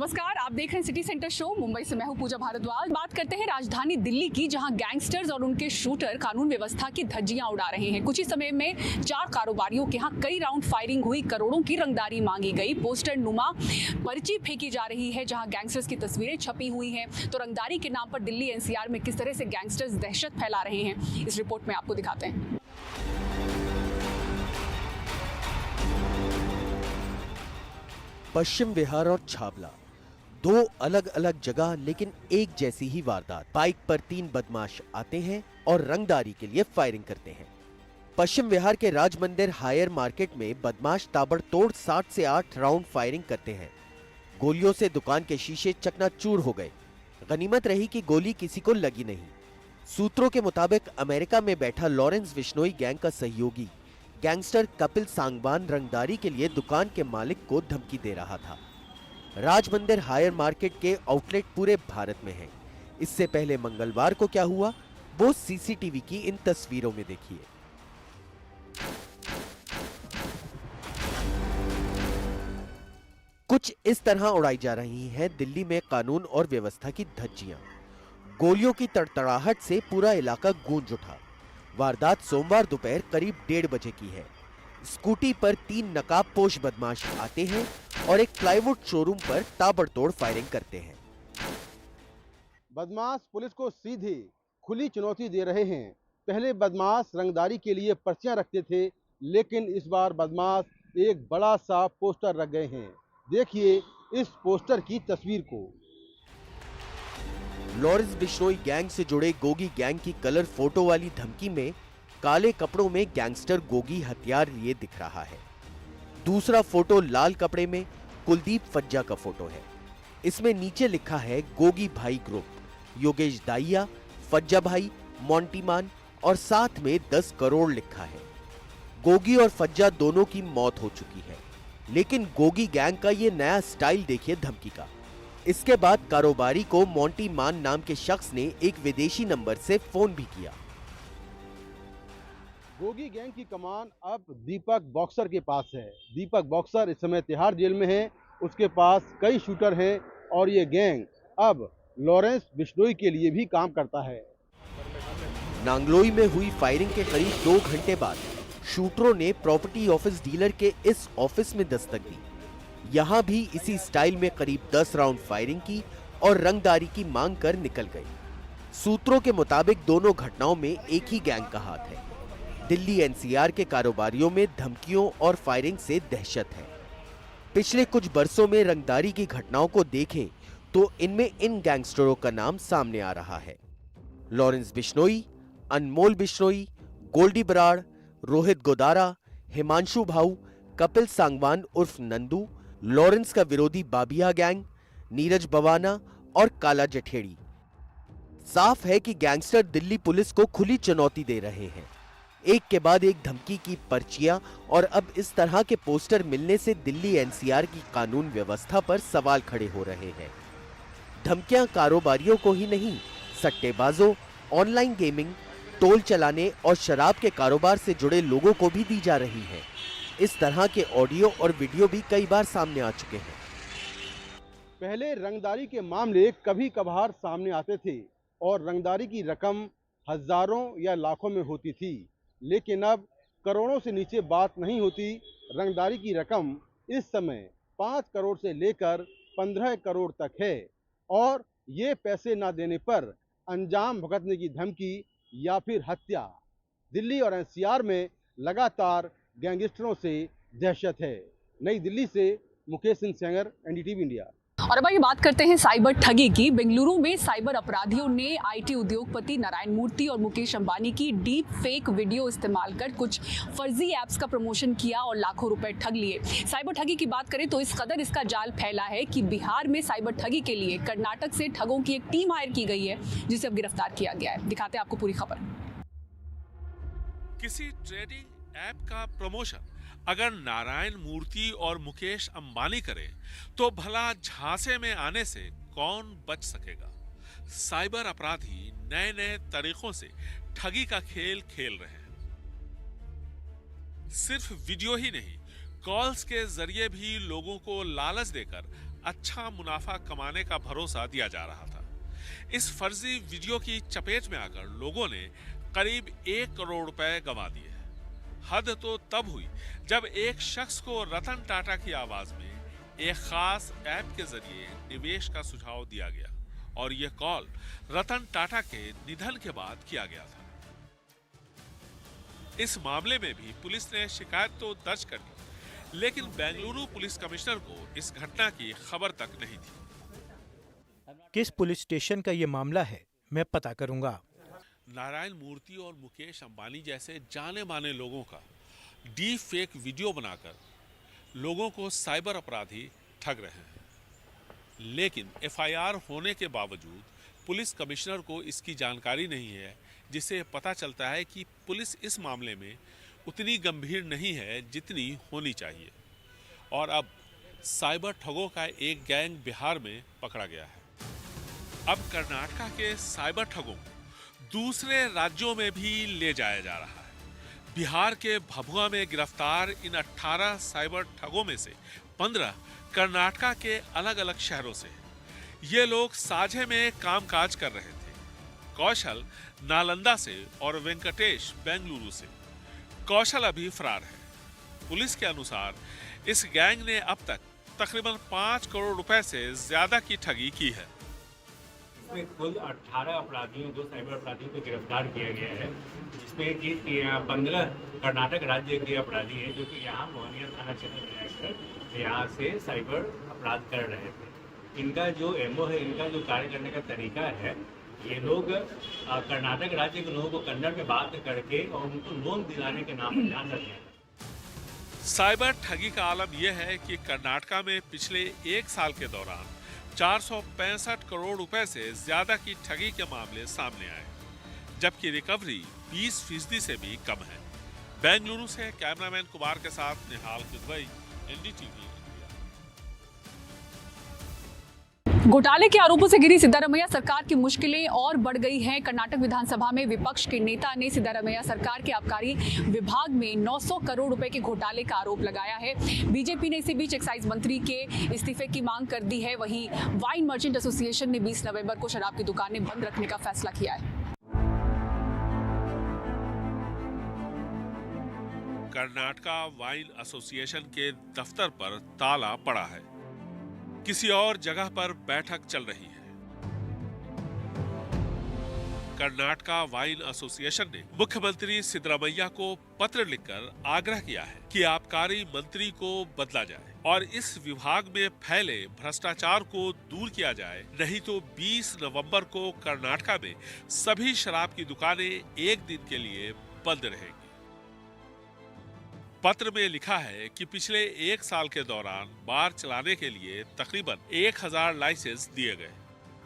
नमस्कार, आप देख रहे हैं सिटी सेंटर शो। मुंबई से मैं हूं पूजा भारद्वाज। बात करते हैं राजधानी दिल्ली की, जहां गैंगस्टर्स और उनके शूटर कानून व्यवस्था की धज्जियां उड़ा रहे हैं। कुछ ही समय में 4 कारोबारियों के यहां कई राउंड फायरिंग हुई, करोड़ों की रंगदारी मांगी गई, पोस्टर नुमा पर्ची फेंकी जा रही है जहां गैंगस्टर्स की तस्वीरें छपी हुई हैं। तो रंगदारी के नाम पर दिल्ली एनसीआर में किस तरह से गैंगस्टर्स दहशत फैला रहे हैं, इस रिपोर्ट में आपको दिखाते हैं। पश्चिम विहार और छावला, दो अलग अलग जगह लेकिन एक जैसी ही वारदात। बाइक पर 3 बदमाश आते हैं और रंगदारी के लिए फायरिंग करते हैं। पश्चिम विहार के राज मंदिर हायर मार्केट में बदमाश ताबड़तोड़ 7 से 8 राउंड फायरिंग करते हैं। गोलियों से दुकान के शीशे चकनाचूर हो गए। गनीमत रही कि गोली किसी को लगी नहीं। सूत्रों के मुताबिक अमेरिका में बैठा लॉरेंस बिश्नोई गैंग का सहयोगी गैंगस्टर कपिल सांगवान रंगदारी के लिए दुकान के मालिक को धमकी दे रहा था। राज मंदिर हायर मार्केट के आउटलेट पूरे भारत में हैं। इससे पहले मंगलवार को क्या हुआ, वो सीसीटीवी की इन तस्वीरों में देखिए। कुछ इस तरह उड़ाई जा रही हैं दिल्ली में कानून और व्यवस्था की धज्जियां। गोलियों की तड़तड़ाहट से पूरा इलाका गूंज उठा। वारदात सोमवार दोपहर करीब 1:30 बजे की है। स्कूटी पर 3 नकाबपोश बदमाश आते हैं और एक प्लाईवुड शोरूम पर ताबड़तोड़ फायरिंग करते हैं। बदमाश पुलिस को सीधी खुली चुनौती दे रहे हैं। पहले बदमाश रंगदारी के लिए पर्चियां रखते थे, लेकिन इस बार बदमाश एक बड़ा सा पोस्टर रख गए हैं। देखिए इस पोस्टर की तस्वीर को। लॉरेंस बिश्नोई गैंग से जुड़े गोगी गैंग की कलर फोटो वाली धमकी में काले कपड़ों में गैंगस्टर गोगी हथियार लिए दिख रहा है। दूसरा फोटो लाल कपड़े में कुलदीप फज्जा का फोटो है। इसमें नीचे लिखा है गोगी भाई ग्रुप, योगेश दाहिया, फज्जा भाई, मोंटी मान और साथ में 10 करोड़ लिखा है। गोगी और फज्जा दोनों की मौत हो चुकी है, लेकिन गोगी गैंग का ये नया स्टाइल देखिए धमकी का। इसके बाद कारोबारी को मोंटी मान नाम के शख्स ने एक विदेशी नंबर से फोन भी किया। गोगी गैंग की कमान अब दीपक बॉक्सर के पास है। दीपक बॉक्सर इस समय तिहाड़ जेल में है। उसके पास कई शूटर हैं और ये गैंग अब लॉरेंस बिश्नोई के लिए भी काम करता है। नांगलोई में हुई फायरिंग के करीब 2 घंटे बाद शूटरों ने प्रॉपर्टी ऑफिस डीलर के इस ऑफिस में दस्तक दी। यहां भी इसी स्टाइल में करीब 10 राउंड फायरिंग की और रंगदारी की मांग कर निकल गए। सूत्रों के मुताबिक दोनों घटनाओं में एक ही गैंग का हाथ है। दिल्ली एनसीआर के कारोबारियों में धमकियों और फायरिंग से दहशत है। पिछले कुछ बरसों में रंगदारी की घटनाओं को देखें तो इनमें इन गैंगस्टरों का नाम सामने आ रहा है। लॉरेंस बिश्नोई, अनमोल बिश्नोई, गोल्डी बराड़, रोहित गोदारा, हिमांशु भाऊ, कपिल सांगवान उर्फ नंदू, लॉरेंस का विरोधी बाबिया गैंग, नीरज बवाना और काला जठेड़ी। साफ है कि गैंगस्टर दिल्ली पुलिस को खुली चुनौती दे रहे हैं। एक के बाद एक धमकी की पर्चियां और अब इस तरह के पोस्टर मिलने से दिल्ली एनसीआर की कानून व्यवस्था पर सवाल खड़े हो रहे हैं। धमकियां कारोबारियों को ही नहीं, सट्टेबाजों, ऑनलाइन गेमिंग, टोल चलाने और शराब के कारोबार से जुड़े लोगों को भी दी जा रही है। इस तरह के ऑडियो और वीडियो भी कई बार सामने आ चुके हैं। पहले रंगदारी के मामले कभी कभार सामने आते थे और रंगदारी की रकम हजारों या लाखों में होती थी, लेकिन अब करोड़ों से नीचे बात नहीं होती। रंगदारी की रकम इस समय 5 करोड़ से लेकर 15 करोड़ तक है और ये पैसे ना देने पर अंजाम भुगतने की धमकी या फिर हत्या। दिल्ली और एनसीआर में लगातार गैंगस्टरों से दहशत है। नई दिल्ली से मुकेश सिंह सेंगर, एनडीटीवी इंडिया। और अब आइए बात करते हैं साइबर ठगी की। बेंगलुरु में साइबर अपराधियों ने आईटी उद्योगपति नारायण मूर्ति और मुकेश अंबानी की डीप फेक वीडियो इस्तेमाल कर कुछ फर्जी ऐप्स का प्रमोशन किया और लाखों रुपए ठग लिए। साइबर ठगी की बात करें तो इस कदर इसका जाल फैला है कि बिहार में साइबर ठगी के लिए कर्नाटक से ठगों की एक टीम हायर की गई है, जिसे अब गिरफ्तार किया गया है। दिखाते हैं आपको पूरी खबर। किसी ट्रेडिंग ऐप का प्रमोशन अगर नारायण मूर्ति और मुकेश अंबानी करें तो भला झांसे में आने से कौन बच सकेगा। साइबर अपराधी नए नए तरीकों से ठगी का खेल खेल रहे हैं। सिर्फ वीडियो ही नहीं, कॉल्स के जरिए भी लोगों को लालच देकर अच्छा मुनाफा कमाने का भरोसा दिया जा रहा था। इस फर्जी वीडियो की चपेट में आकर लोगों ने करीब 1 करोड़ रुपए गंवा दिए। हद तो तब हुई जब एक शख्स को रतन टाटा की आवाज में एक खास ऐप के जरिए निवेश का सुझाव दिया गया और यह कॉल रतन टाटा के निधन के बाद किया गया था। इस मामले में भी पुलिस ने शिकायत तो दर्ज कर ली, लेकिन बेंगलुरु पुलिस कमिश्नर को इस घटना की खबर तक नहीं थी। किस पुलिस स्टेशन का ये मामला है, मैं पता करूंगा। नारायण मूर्ति और मुकेश अंबानी जैसे जाने माने लोगों का डीप फेक वीडियो बनाकर लोगों को साइबर अपराधी ठग रहे हैं, लेकिन एफआईआर होने के बावजूद पुलिस कमिश्नर को इसकी जानकारी नहीं है, जिससे पता चलता है कि पुलिस इस मामले में उतनी गंभीर नहीं है जितनी होनी चाहिए। और अब साइबर ठगों का एक गैंग बिहार में पकड़ा गया है। अब कर्नाटक के साइबर ठगों को दूसरे राज्यों में भी ले जाया जा रहा है। बिहार के भभुआ में गिरफ्तार इन 18 साइबर ठगों में से 15 कर्नाटक के अलग अलग शहरों से हैं। ये लोग साझे में कामकाज कर रहे थे। कौशल नालंदा से और वेंकटेश बेंगलुरु से। कौशल अभी फरार है। पुलिस के अनुसार इस गैंग ने अब तक तकरीबन 5 करोड़ रुपए से ज्यादा की ठगी की है। इसमें कुल 18 अपराधियों, 2 साइबर अपराधियों को गिरफ्तार किया गया है, जिसमें कि 15 कर्नाटक राज्य के अपराधी हैं जो कि यहाँ मोहनिया थाना क्षेत्र में रहकर यहाँ से साइबर अपराध कर रहे थे। इनका जो एमओ है, इनका जो कार्य करने का तरीका है, ये लोग कर्नाटक राज्य के लोगों को कन्नड़ में बात करके और उनको लोन दिलाने के नाम पर ध्यान रखते हैं। साइबर ठगी का आलम यह है कि कर्नाटक में पिछले 1 साल के दौरान 465 करोड़ रुपए से ज्यादा की ठगी के मामले सामने आए, जबकि रिकवरी 20% से भी कम है। बेंगलुरु से कैमरामैन कुमार के साथ निहाल किदवई, एनडीटीवी। घोटाले के आरोपों से घिरी सिद्धारमैया सरकार की मुश्किलें और बढ़ गई हैं। कर्नाटक विधानसभा में विपक्ष के नेता ने सिद्धारमैया सरकार के आबकारी विभाग में 900 करोड़ रुपए के घोटाले का आरोप लगाया है। बीजेपी ने इसी बीच एक्साइज मंत्री के इस्तीफे की मांग कर दी है। वहीं वाइन मर्चेंट एसोसिएशन ने 20 नवंबर को शराब की दुकानें बंद रखने का फैसला किया है। कर्नाटक वाइन एसोसिएशन के दफ्तर पर ताला पड़ा है। किसी और जगह पर बैठक चल रही है। कर्नाटक वाइन एसोसिएशन ने मुख्यमंत्री सिद्धरामैया को पत्र लिखकर आग्रह किया है कि आबकारी मंत्री को बदला जाए और इस विभाग में फैले भ्रष्टाचार को दूर किया जाए, नहीं तो 20 नवंबर को कर्नाटक में सभी शराब की दुकानें एक दिन के लिए बंद रहेंगी। पत्र में लिखा है कि पिछले 1 साल के दौरान बार चलाने के लिए तकरीबन 1000 लाइसेंस दिए गए।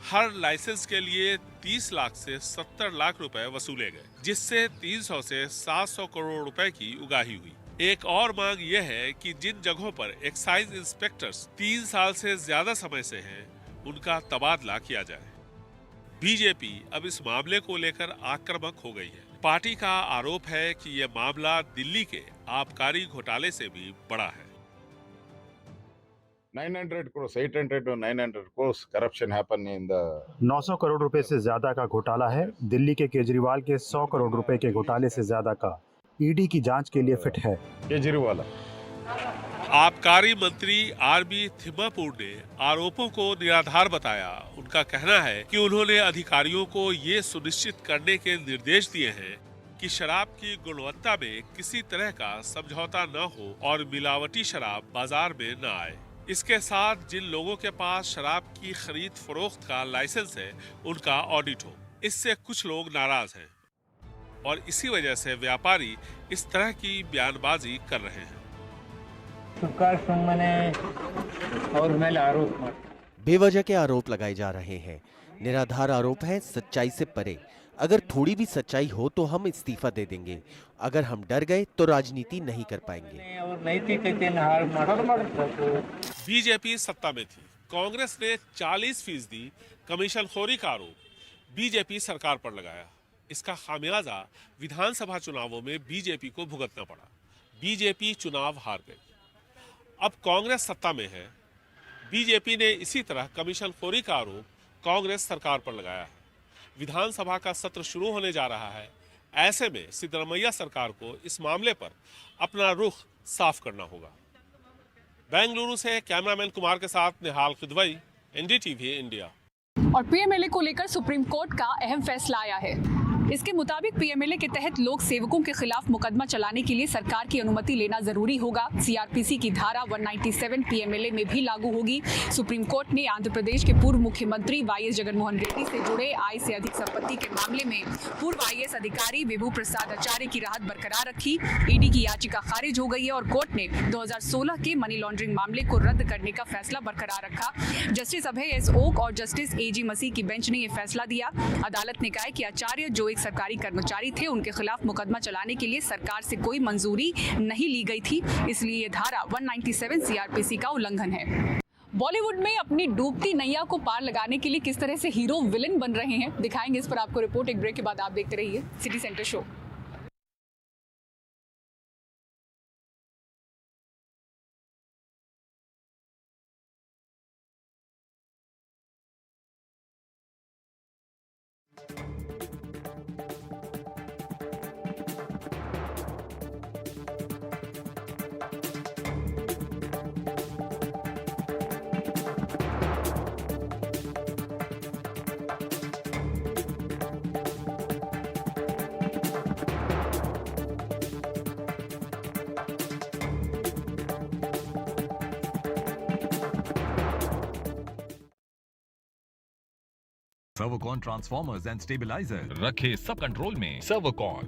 हर लाइसेंस के लिए 30 लाख से 70 लाख रुपए वसूले गए, जिससे 300 से 700 करोड़ रुपए की उगाही हुई। एक और मांग यह है कि जिन जगहों पर एक्साइज इंस्पेक्टर्स 3 साल से ज्यादा समय से हैं, उनका तबादला किया जाए। बीजेपी अब इस मामले को लेकर आक्रामक हो गई है। पार्टी का आरोप है कि यह मामला दिल्ली के आबकारी घोटाले से भी बड़ा है। 900 crores, 800 to 900 crores corruption happened in the 900 crore रुपए से ज्यादा का घोटाला है। दिल्ली के केजरीवाल के 100 करोड़ रुपए के घोटाले से ज्यादा का ईडी की जांच के लिए फिट है। केजरीवाल। आबकारी मंत्री आरबी थिम्मापुर ने आरोपों को निराधार बताया। उनका कहना है कि उन्होंने अधिकारियों को ये सुनिश्चित करने के निर्देश दिए हैं कि शराब की गुणवत्ता में किसी तरह का समझौता न हो और मिलावटी शराब बाजार में न आए। इसके साथ जिन लोगों के पास शराब की खरीद फरोख्त का लाइसेंस है, उनका ऑडिट हो। इससे कुछ लोग नाराज हैं और इसी वजह से व्यापारी इस तरह की बयानबाजी कर रहे हैं। बेवजह के आरोप लगाए जा रहे हैं। निराधार आरोप हैं, सच्चाई से परे। अगर थोड़ी भी सच्चाई हो तो हम इस्तीफा दे देंगे। अगर हम डर गए तो राजनीति नहीं कर पाएंगे। बीजेपी सत्ता में थी। कांग्रेस ने 40% कमीशनखोरी का आरोप बीजेपी सरकार पर लगाया। इसका खामियाजा विधानसभा चुनावों में बीजेपी को भुगतना पड़ा। बीजेपी चुनाव हार गई। अब कांग्रेस सत्ता में है। बीजेपी ने इसी तरह कमीशन खोरी का आरोप कांग्रेस सरकार पर लगाया है। विधानसभा का सत्र शुरू होने जा रहा है। ऐसे में सिद्धरमैया सरकार को इस मामले पर अपना रुख साफ करना होगा। बेंगलुरु से कैमरामैन कुमार के साथ निहाल खुदवई, एनडीटीवी इंडिया। और पीएमएलए को लेकर सुप्रीम कोर्ट का अहम फैसला आया है। इसके मुताबिक पीएमएलए के तहत लोक सेवकों के खिलाफ मुकदमा चलाने के लिए सरकार की अनुमति लेना जरूरी होगा। सीआरपीसी की धारा 197 पीएमएलए में भी लागू होगी। सुप्रीम कोर्ट ने आंध्र प्रदेश के पूर्व मुख्यमंत्री वाईएस जगनमोहन रेड्डी से जुड़े आय से अधिक संपत्ति के मामले में पूर्व आईएएस अधिकारी विभू प्रसाद आचार्य की राहत बरकरार रखी। ईडी की याचिका खारिज हो गई है और कोर्ट ने 2016 के मनी लॉन्ड्रिंग मामले को रद्द करने का फैसला बरकरार रखा। जस्टिस अभय एस ओक और जस्टिस एजी मसीह की बेंच ने यह फैसला दिया। अदालत ने कहा कि आचार्य जो सरकारी कर्मचारी थे, उनके खिलाफ मुकदमा चलाने के लिए सरकार से कोई मंजूरी नहीं ली गई थी, इसलिए ये धारा 197 सीआरपीसी का उल्लंघन है। बॉलीवुड में अपनी डूबती नैया को पार लगाने के लिए किस तरह से हीरो विलेन बन रहे हैं, दिखाएंगे इस पर आपको रिपोर्ट। एक ब्रेक के बाद आप देखते रहिए city centre show. Servokon transformers and stabiliser रखे सब कंट्रोल में। सर्वोकॉन